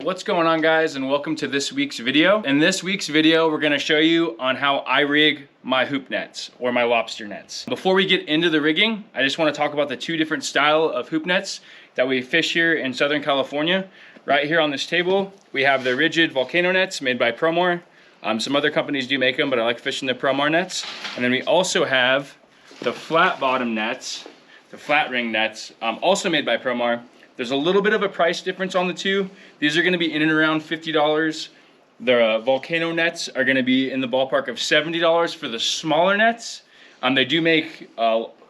What's going on, guys, and welcome to this week's video. In this week's video, we're going to show you on how I rig my hoop nets or my lobster nets. Before we get into the rigging, I just want to talk about the two different style of hoop nets that we fish here in Southern California. Right here on this table, we have the rigid volcano nets made by Promar. Some other companies do make them, but I like fishing the Promar nets. And then we also have the flat bottom nets, the flat ring nets, also made by Promar. There's a little bit of a price difference on the two. These are going to be in and around $50. The volcano nets are going to be in the ballpark of $70 for the smaller nets. They do make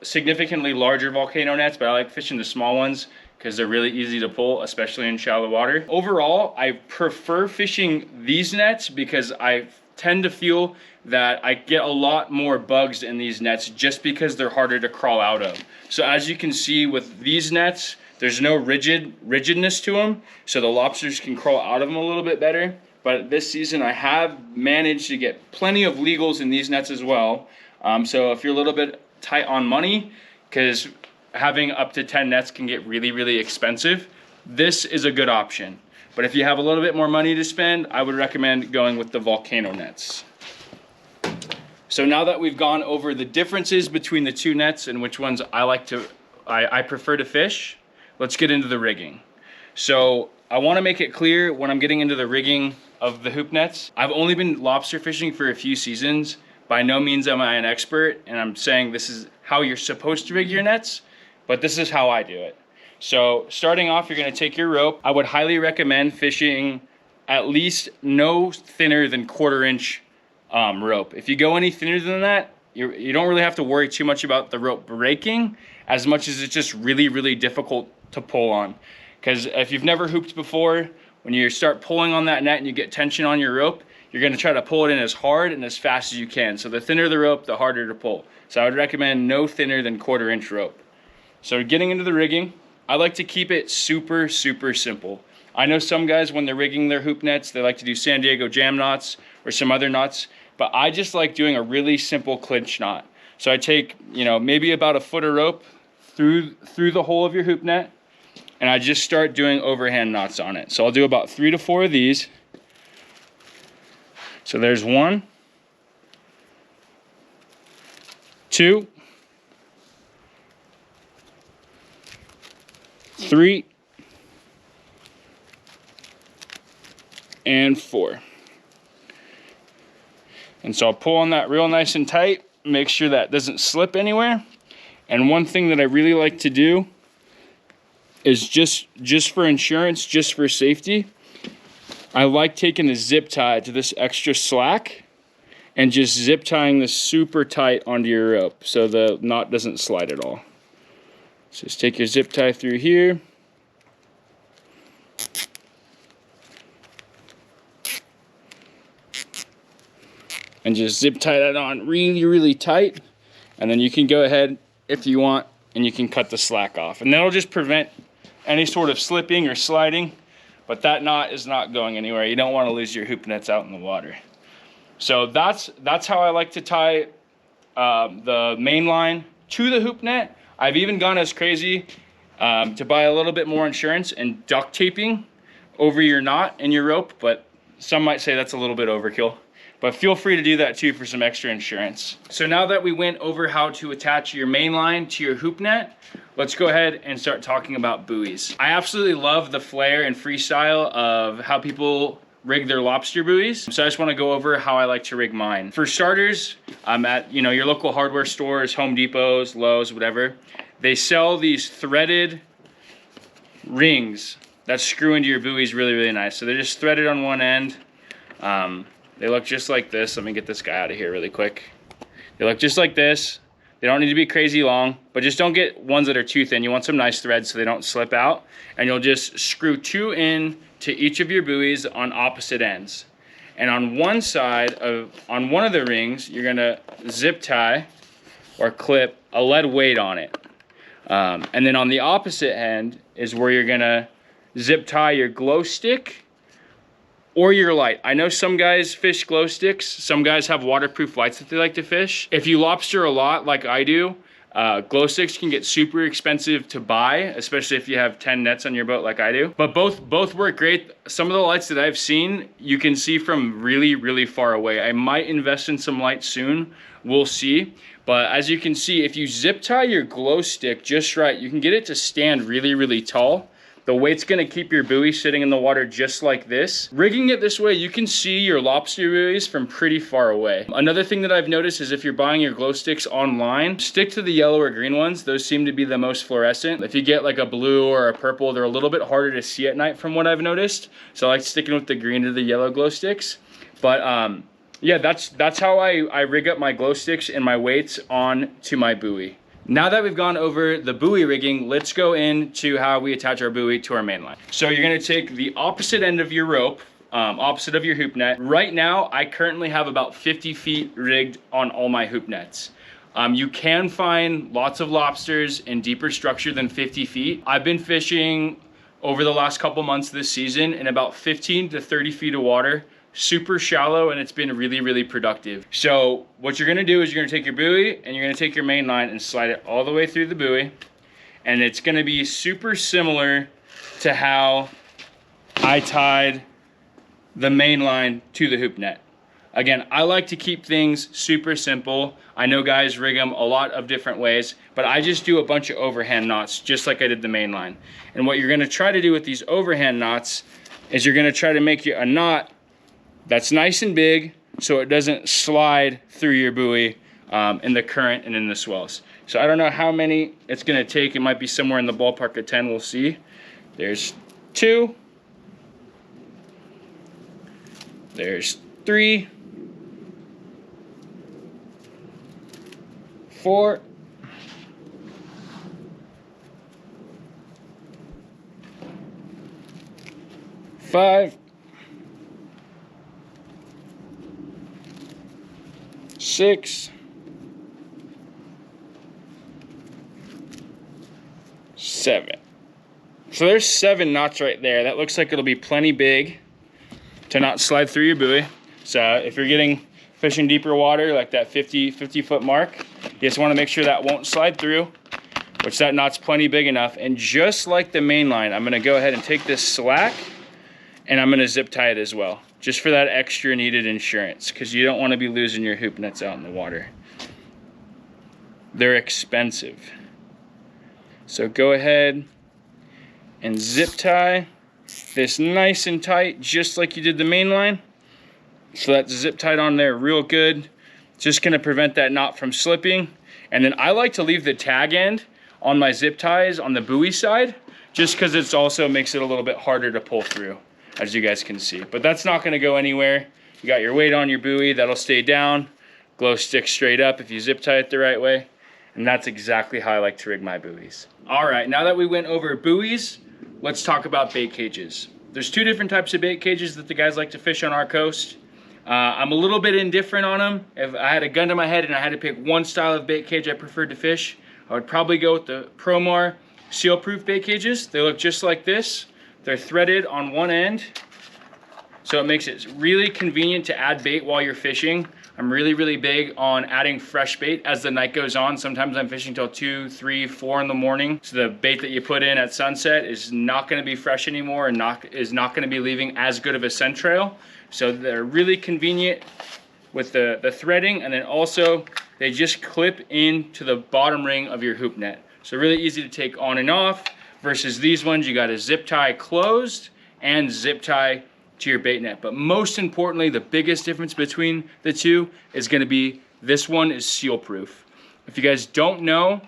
significantly larger volcano nets, but I like fishing the small ones because they're really easy to pull, especially in shallow water. Overall, I prefer fishing these nets because I tend to feel that I get a lot more bugs in these nets just because they're harder to crawl out of. So as you can see with these nets, there's no rigidness to them, so the lobsters can crawl out of them a little bit better. But this season I have managed to get plenty of legals in these nets as well. So if you're a little bit tight on money, because having up to 10 nets can get really expensive, this is a good option. But if you have a little bit more money to spend, I would recommend going with the volcano nets. So now that we've gone over the differences between the two nets and which ones I prefer to fish, let's get into the rigging. So I want to make it clear when I'm getting into the rigging of the hoop nets, I've only been lobster fishing for a few seasons. By no means am I an expert, and I'm saying this is how you're supposed to rig your nets, but this is how I do it. So starting off, you're going to take your rope. I would highly recommend fishing at least no thinner than 1/4 inch rope. If you go any thinner than that, you don't really have to worry too much about the rope breaking, as much as it's just really difficult to pull on. Because if you've never hooped before, when you start pulling on that net and you get tension on your rope, you're going to try to pull it in as hard and as fast as you can. So the thinner the rope, the harder to pull. So I would recommend no thinner than 1/4 inch rope. So getting into the rigging, I like to keep it super simple. I know some guys, when they're rigging their hoop nets, they like to do San Diego jam knots or some other knots, but I just like doing a really simple clinch knot. So I take, maybe about 1 foot of rope through the hole of your hoop net, and I just start doing overhand knots on it. So I'll do about 3 to 4 of these. So there's 1, 2, 3, and 4. And so I'll pull on that real nice and tight, make sure that doesn't slip anywhere. And one thing that I really like to do is just for insurance, just for safety, I like taking a zip tie to this extra slack and just zip tying this super tight onto your rope so the knot doesn't slide at all. So just take your zip tie through here. And just zip tie that on really tight. And then you can go ahead if you want, and you can cut the slack off. And that'll just prevent any sort of slipping or sliding, but that knot is not going anywhere. You don't want to lose your hoop nets out in the water. So that's how I like to tie the main line to the hoop net. I've even gone as crazy to buy a little bit more insurance and duct taping over your knot and your rope, but some might say that's a little bit overkill. But feel free to do that too for some extra insurance. So now that we went over how to attach your main line to your hoop net, let's go ahead and start talking about buoys. I absolutely love the flair and freestyle of how people rig their lobster buoys. So I just want to go over how I like to rig mine. For starters, I'm at your local hardware stores, Home Depots, Lowe's, whatever. They sell these threaded rings that screw into your buoys really nice. So they're just threaded on one end. They look just like this. Let me get this guy out of here really quick. They look just like this. They don't need to be crazy long, but just don't get ones that are too thin. You want some nice threads so they don't slip out. And you'll just screw 2 in to each of your buoys on opposite ends. And on one one of the rings, you're gonna zip tie or clip a lead weight on it. And then on the opposite end is where you're gonna zip tie your glow stick or your light. I know some guys fish glow sticks. Some guys have waterproof lights that they like to fish. If you lobster a lot like I do, Glow sticks can get super expensive to buy, especially if you have 10 nets on your boat like I do. But both work great. Some of the lights that I've seen, you can see from really, really far away. I might invest in some lights soon. We'll see. But as you can see, if you zip tie your glow stick just right, you can get it to stand really, really tall. The weight's gonna keep your buoy sitting in the water just like this. Rigging it this way, you can see your lobster buoys from pretty far away. Another thing that I've noticed is if you're buying your glow sticks online, stick to the yellow or green ones. Those seem to be the most fluorescent. If you get like a blue or a purple, they're a little bit harder to see at night from what I've noticed. So I like sticking with the green or the yellow glow sticks. But yeah, that's how I rig up my glow sticks and my weights on to my buoy. Now that we've gone over the buoy rigging, let's go into how we attach our buoy to our main line. So you're gonna take the opposite end of your rope, opposite of your hoop net. Right now, I currently have about 50 feet rigged on all my hoop nets. You can find lots of lobsters in deeper structure than 50 feet. I've been fishing over the last couple months this season in about 15 to 30 feet of water. Super shallow, and it's been really, really productive. So what you're gonna do is you're gonna take your buoy and you're gonna take your main line and slide it all the way through the buoy. And it's gonna be super similar to how I tied the main line to the hoop net. Again, I like to keep things super simple. I know guys rig them a lot of different ways, but I just do a bunch of overhand knots just like I did the main line. And what you're gonna try to do with these overhand knots is you're gonna try to make a knot that's nice and big so it doesn't slide through your buoy in the current and in the swells. So I don't know how many it's gonna take. It might be somewhere in the ballpark of 10, we'll see. There's 2. There's 3. 4. 5. 6. 7. So there's 7 knots right there. That looks like it'll be plenty big to not slide through your buoy. So if you're fishing deeper water, like that 50 foot mark, you just want to make sure that won't slide through, which that knot's plenty big enough. And just like the main line, I'm going to go ahead and take this slack and I'm going to zip tie it as well, just for that extra needed insurance, because you don't want to be losing your hoop nets out in the water. They're expensive. So go ahead and zip tie this nice and tight, just like you did the main line. So that's zip tied on there real good. Just going to prevent that knot from slipping. And then I like to leave the tag end on my zip ties on the buoy side, just because it also makes it a little bit harder to pull through, as you guys can see. But that's not going to go anywhere. You got your weight on your buoy, that'll stay down. Glow stick straight up if you zip tie it the right way. And that's exactly how I like to rig my buoys. All right, now that we went over buoys, let's talk about bait cages. There's 2 different types of bait cages that the guys like to fish on our coast. I'm a little bit indifferent on them. If I had a gun to my head and I had to pick one style of bait cage I preferred to fish, I would probably go with the Promar seal-proof bait cages. They look just like this. They're threaded on one end, so it makes it really convenient to add bait while you're fishing. I'm really, really big on adding fresh bait as the night goes on. Sometimes I'm fishing till 2, 3, 4 in the morning. So the bait that you put in at sunset is not gonna be fresh anymore and is not gonna be leaving as good of a scent trail. So they're really convenient with the threading, and then also they just clip into the bottom ring of your hoop net. So really easy to take on and off, versus these ones you gotta zip tie closed and zip tie to your bait net. But most importantly, the biggest difference between the two is gonna be this one is seal proof. If you guys don't know,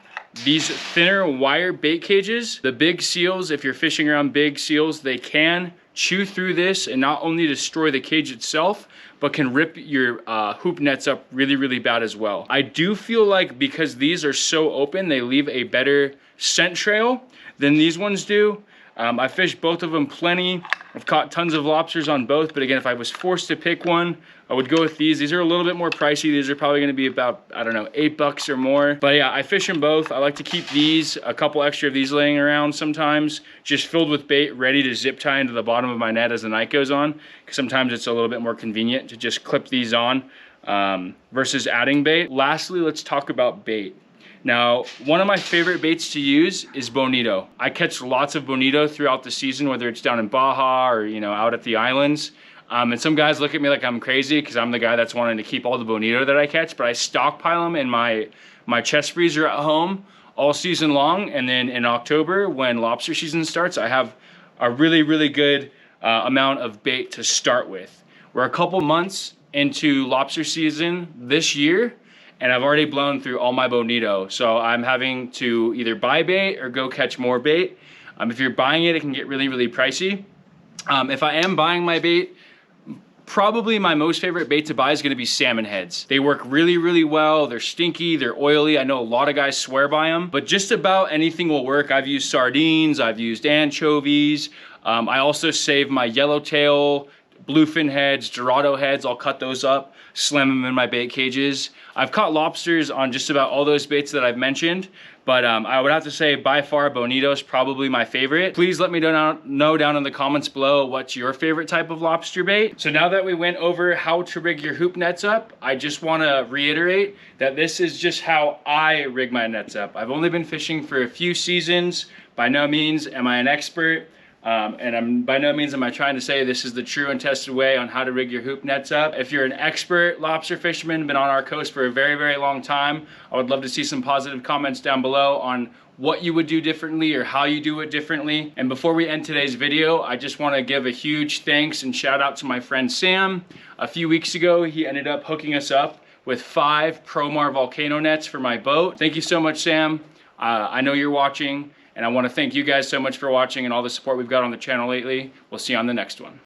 these thinner wire bait cages, the big seals, if you're fishing around big seals, they can chew through this and not only destroy the cage itself, but can rip your hoop nets up really, really bad as well. I do feel like because these are so open, they leave a better scent trail than these ones do. I fished both of them plenty. I've caught tons of lobsters on both, but again, if I was forced to pick one, I would go with these. These are a little bit more pricey. These are probably gonna be about, I don't know, $8 or more. But yeah, I fish them both. I like to keep these, a couple extra of these laying around sometimes, just filled with bait, ready to zip tie into the bottom of my net as the night goes on. Because sometimes it's a little bit more convenient to just clip these on versus adding bait. Lastly, let's talk about bait. Now, one of my favorite baits to use is bonito. I catch lots of bonito throughout the season, whether it's down in Baja or, you know, out at the islands. And some guys look at me like I'm crazy because I'm the guy that's wanting to keep all the bonito that I catch, but I stockpile them in my chest freezer at home all season long. And then in October, when lobster season starts, I have a really, really good amount of bait to start with. We're a couple months into lobster season this year, and I've already blown through all my bonito. So I'm having to either buy bait or go catch more bait. If you're buying it, it can get really, really pricey. If I am buying my bait, probably my most favorite bait to buy is gonna be salmon heads. They work really, really well. They're stinky, they're oily. I know a lot of guys swear by them, but just about anything will work. I've used sardines, I've used anchovies. I also save my yellowtail, bluefin heads, dorado heads. I'll cut those up, slam them in my bait cages. I've caught lobsters on just about all those baits that I've mentioned, but I would have to say by far bonito is probably my favorite. Please let me know down in the comments below what's your favorite type of lobster bait. So now that we went over how to rig your hoop nets up, I just want to reiterate that this is just how I rig my nets up. I've only been fishing for a few seasons. By no means am I an expert. And by no means am I trying to say this is the true and tested way on how to rig your hoop nets up. If you're an expert lobster fisherman, been on our coast for a very, very long time, I would love to see some positive comments down below on what you would do differently or how you do it differently. And before we end today's video, I just want to give a huge thanks and shout out to my friend Sam. A few weeks ago, he ended up hooking us up with 5 Promar volcano nets for my boat. Thank you so much, Sam. I know you're watching. And I want to thank you guys so much for watching and all the support we've got on the channel lately. We'll see you on the next one.